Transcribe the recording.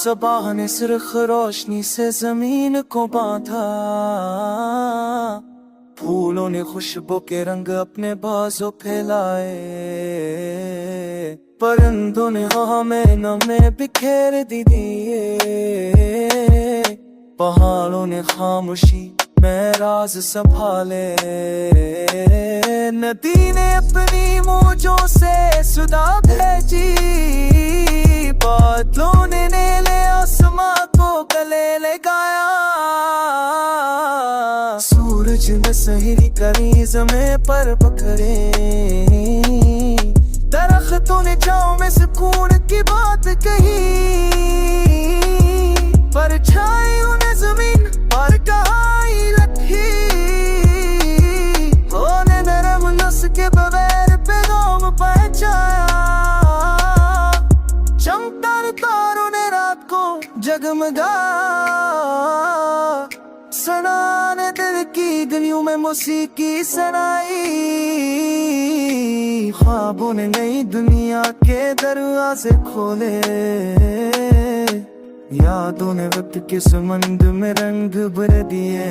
Sabah ने सुर्ख रोशनी से जमीन को बांधा, फूलों ने खुशबू के रंग अपने बाजों फैलाए, परिंदों ने हमें नमे बिखेर दिए, पहाड़ों ने खामोशी में राज संभाले, नदी ने अपनी मौजों से सुधा भेजी, बादलों ने नीले आसमां को गले लगाया, सूरज ने सहरी करी ज़मीं पर पकड़े, दरख्तों ने छांव में सुकून की बात कही, परछाइयों ने जमीन पर कहाई रखी, होने नरम नस के बगैर पैगाम पहुंचाया, चमकदार तारों ने रात को जगमगा, सना ने दिल की गलियों में मौसीकी सुनाई, ख्वाबों ने नई दुनिया के दरवाजे खोले, यादों ने वक्त के समंदर में रंग भर दिए।